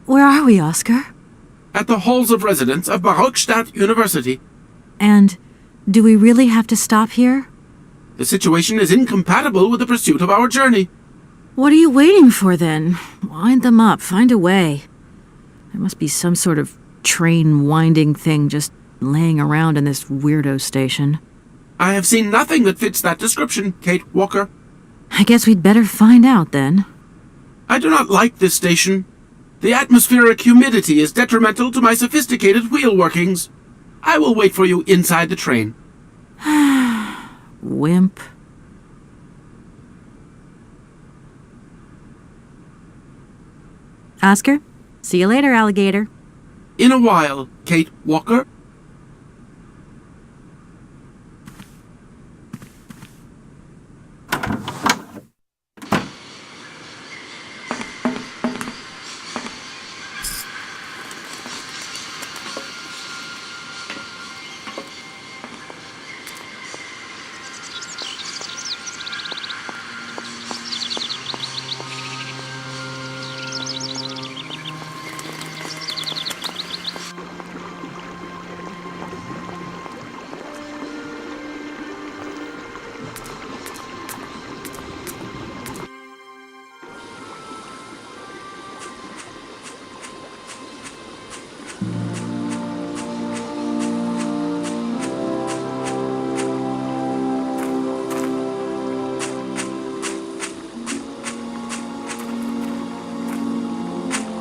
Where are we, Oscar? At the halls of residence of Barrockstadt University. And do we really have to stop here? The situation is incompatible with the pursuit of our journey. What are you waiting for, then? Wind them up. Find a way. There must be some sort of train-winding thing just laying around in this weirdo station. I have seen nothing that fits that description, Kate Walker. I guess we'd better find out, then. I do not like this station. The atmospheric humidity is detrimental to my sophisticated wheel workings. I will wait for you inside the train. Wimp. Oscar, see you later, alligator. In a while, Kate Walker.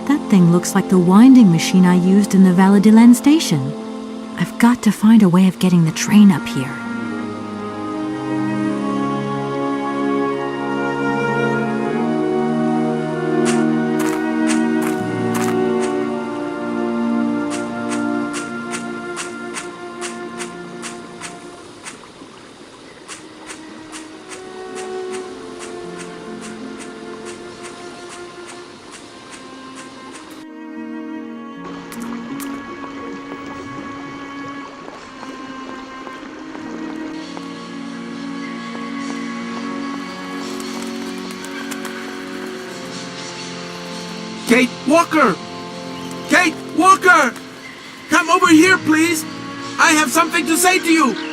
That thing looks like the winding machine I used in the Valladolid station. I've got to find a way of getting the train up here. Kate Walker! Kate Walker! Come over here, please! I have something to say to you!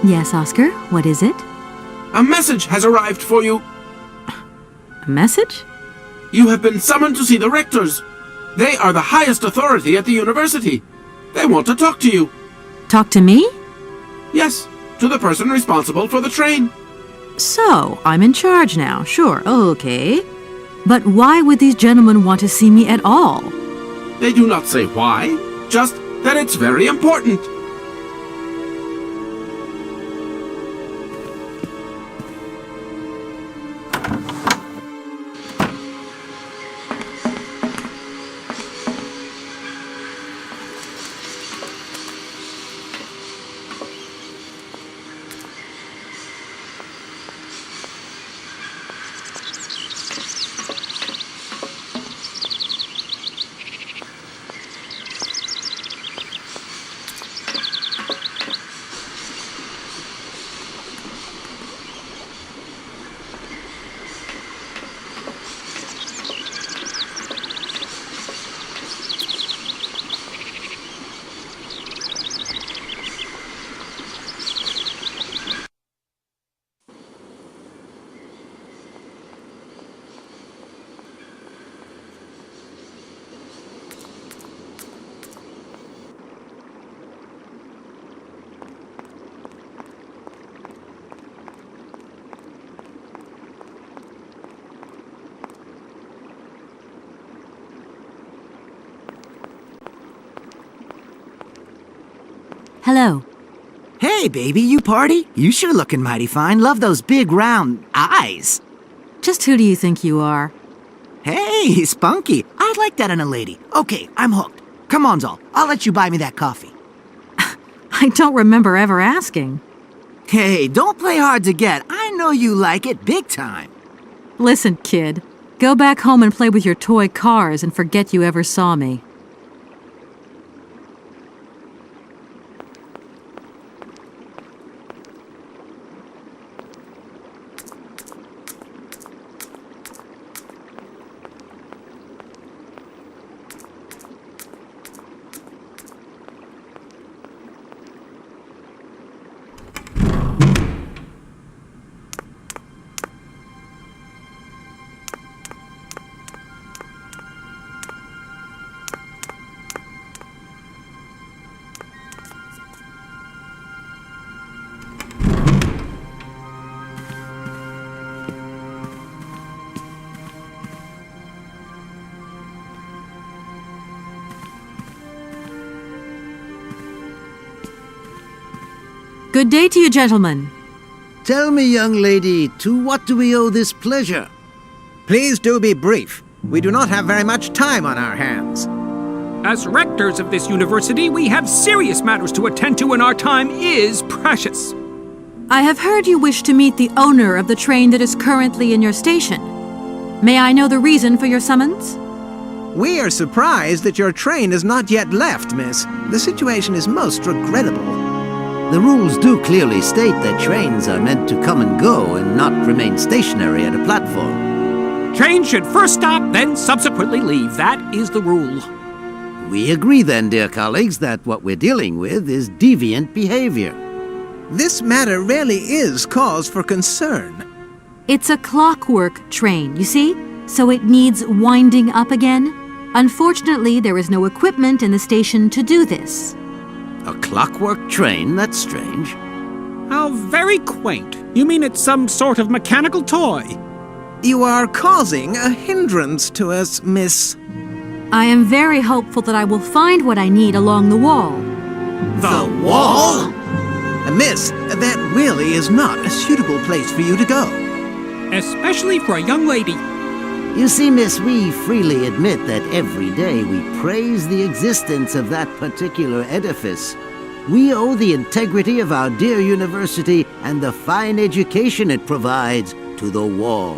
Yes, Oscar, what is it? A message has arrived for you. A message? You have been summoned to see the rectors. They are the highest authority at the university. They want to talk to you. Talk to me? Yes, to the person responsible for the train. So, I'm in charge now, sure, okay. But why would these gentlemen want to see me at all? They do not say why, just that it's very important. Hello. Hey, baby, you party? You sure looking mighty fine. Love those big, round eyes. Just who do you think you are? Hey, Spunky, I I'd like that in a lady. Okay, I'm hooked. Come on, Zol. I'll let you buy me that coffee. I don't remember ever asking. Hey, don't play hard to get. I know you like it big time. Listen, kid. Go back home and play with your toy cars and forget you ever saw me. Good day to you, gentlemen. Tell me, young lady, to what do we owe this pleasure? Please do be brief. We do not have very much time on our hands. As rectors of this university, we have serious matters to attend to and our time is precious. I have heard you wish to meet the owner of the train that is currently in your station. May I know the reason for your summons? We are surprised that your train has not yet left, miss. The situation is most regrettable. The rules do clearly state that trains are meant to come and go and not remain stationary at a platform. Trains should first stop, then subsequently leave. That is the rule. We agree then, dear colleagues, that what we're dealing with is deviant behavior. This matter really is cause for concern. It's a clockwork train, you see? So it needs winding up again. Unfortunately, there is no equipment in the station to do this. A clockwork train? That's strange. How very quaint. You mean it's some sort of mechanical toy? You are causing a hindrance to us, miss. I am very hopeful that I will find what I need along the wall. The wall? Miss, that really is not a suitable place for you to go. Especially for a young lady. You see, miss, we freely admit that every day we praise the existence of that particular edifice. We owe the integrity of our dear university and the fine education it provides to the wall.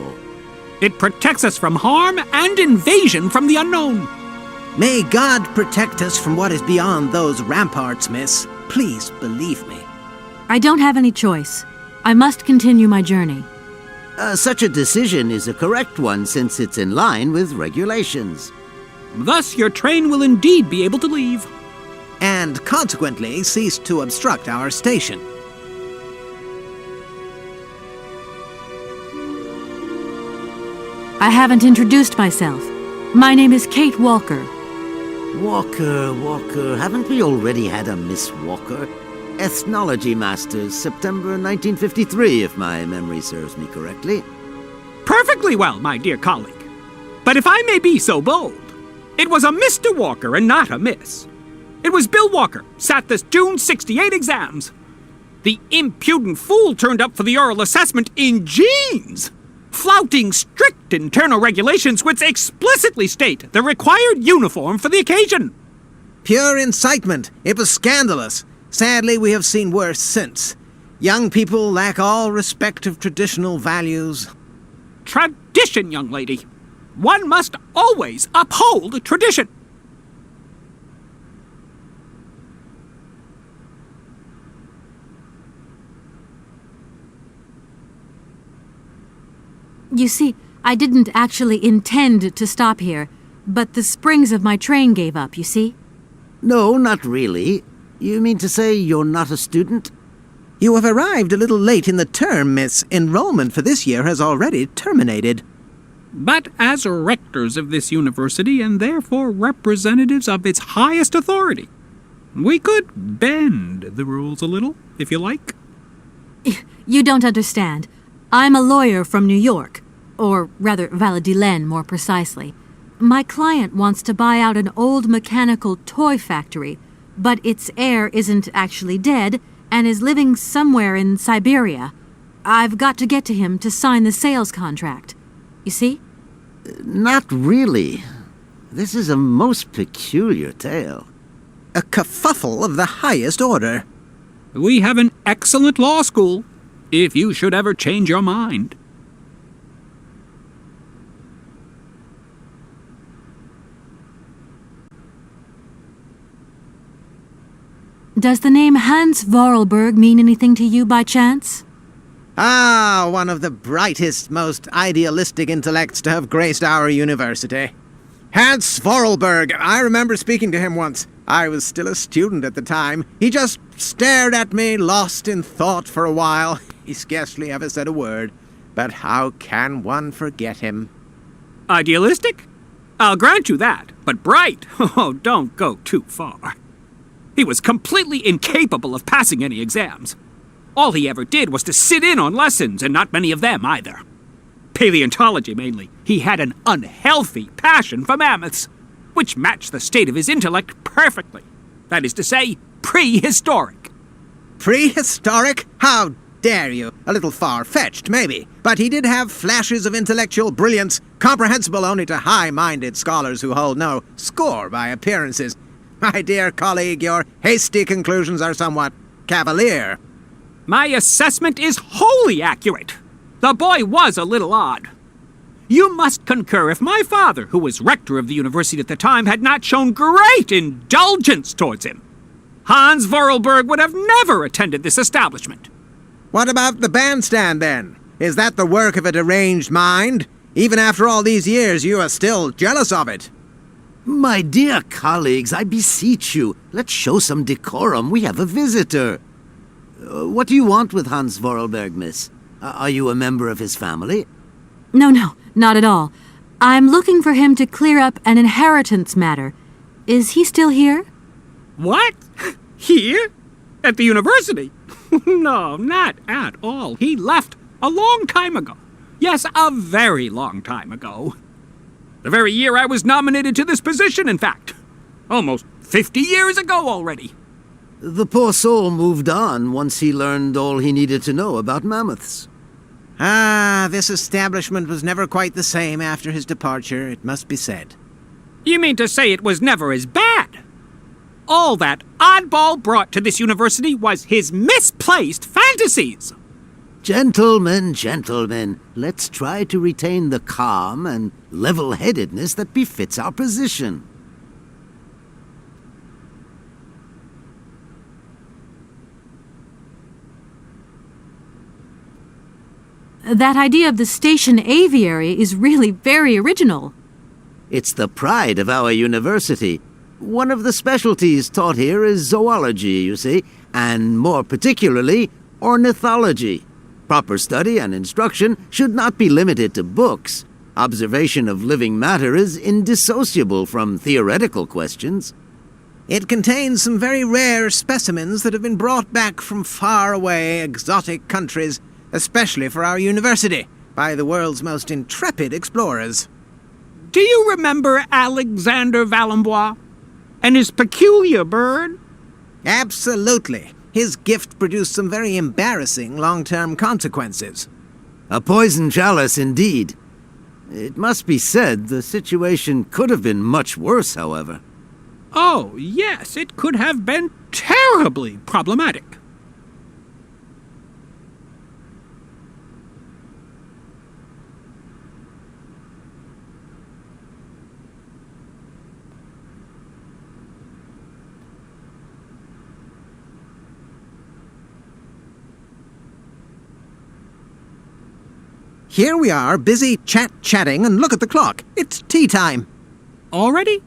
It protects us from harm and invasion from the unknown. May God protect us from what is beyond those ramparts, miss. Please believe me. I don't have any choice. I must continue my journey. Such a decision is a correct one since it's in line with regulations. Thus, your train will indeed be able to leave. And consequently cease to obstruct our station. I haven't introduced myself. My name is Kate Walker. Walker, haven't we already had a Miss Walker? Ethnology Masters, September 1953, if my memory serves me correctly. Perfectly well, my dear colleague. But if I may be so bold, it was a Mr. Walker and not a Miss. It was Bill Walker, sat this June 68 exams. The impudent fool turned up for the oral assessment in jeans, flouting strict internal regulations which explicitly state the required uniform for the occasion. Pure incitement. It was scandalous. Sadly, we have seen worse since. Young people lack all respect of traditional values. Tradition, young lady. One must always uphold tradition. You see, I didn't actually intend to stop here, but the springs of my train gave up, you see? No, not really. You mean to say you're not a student? You have arrived a little late in the term, miss. Enrollment for this year has already terminated. But as rectors of this university and therefore representatives of its highest authority, we could bend the rules a little, if you like. You don't understand. I'm a lawyer from New York, or rather Valladolid more precisely. My client wants to buy out an old mechanical toy factory, but its heir isn't actually dead and is living somewhere in Syberia. I've got to get to him to sign the sales contract. You see? Not really. This is a most peculiar tale. A kerfuffle of the highest order. We have an excellent law school, if you should ever change your mind. Does the name Hans Vorarlberg mean anything to you by chance? Ah, one of the brightest, most idealistic intellects to have graced our university. Hans Vorarlberg. I remember speaking to him once. I was still a student at the time. He just stared at me, lost in thought for a while. He scarcely ever said a word. But how can one forget him? Idealistic? I'll grant you that, but bright? Oh, don't go too far. He was completely incapable of passing any exams. All he ever did was to sit in on lessons, and not many of them either. Paleontology, mainly. He had an unhealthy passion for mammoths, which matched the state of his intellect perfectly. That is to say, prehistoric. Prehistoric? How dare you? A little far-fetched, maybe. But he did have flashes of intellectual brilliance, comprehensible only to high-minded scholars who hold no score by appearances. My dear colleague, your hasty conclusions are somewhat cavalier. My assessment is wholly accurate. The boy was a little odd. You must concur if my father, who was rector of the university at the time, had not shown great indulgence towards him. Hans Vorarlberg would have never attended this establishment. What about the bandstand, then? Is that the work of a deranged mind? Even after all these years, you are still jealous of it. My dear colleagues, I beseech you, let's show some decorum. We have a visitor. What do you want with Hans Vorarlberg, miss? Are you a member of his family? No, not at all. I'm looking for him to clear up an inheritance matter. Is he still here? What? Here? At the university? No, not at all. He left a long time ago. Yes, a very long time ago. The very year I was nominated to this position, in fact. Almost 50 years ago already. The poor soul moved on once he learned all he needed to know about mammoths. Ah, this establishment was never quite the same after his departure, it must be said. You mean to say it was never as bad? All that oddball brought to this university was his misplaced fantasies. Gentlemen, let's try to retain the calm and level-headedness that befits our position. That idea of the station aviary is really very original. It's the pride of our university. One of the specialties taught here is zoology, you see, and more particularly, ornithology. Proper study and instruction should not be limited to books. Observation of living matter is indissociable from theoretical questions. It contains some very rare specimens that have been brought back from far-away, exotic countries, especially for our university, by the world's most intrepid explorers. Do you remember Alexander Valembois and his peculiar bird? Absolutely. His gift produced some very embarrassing long-term consequences. A poison chalice indeed. It must be said the situation could have been much worse, however. Oh, yes, it could have been terribly problematic. Here we are, busy chatting, and look at the clock. It's tea time. Already?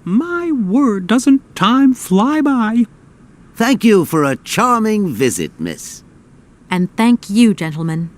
My word, doesn't time fly by? Thank you for a charming visit, miss. And thank you, gentlemen.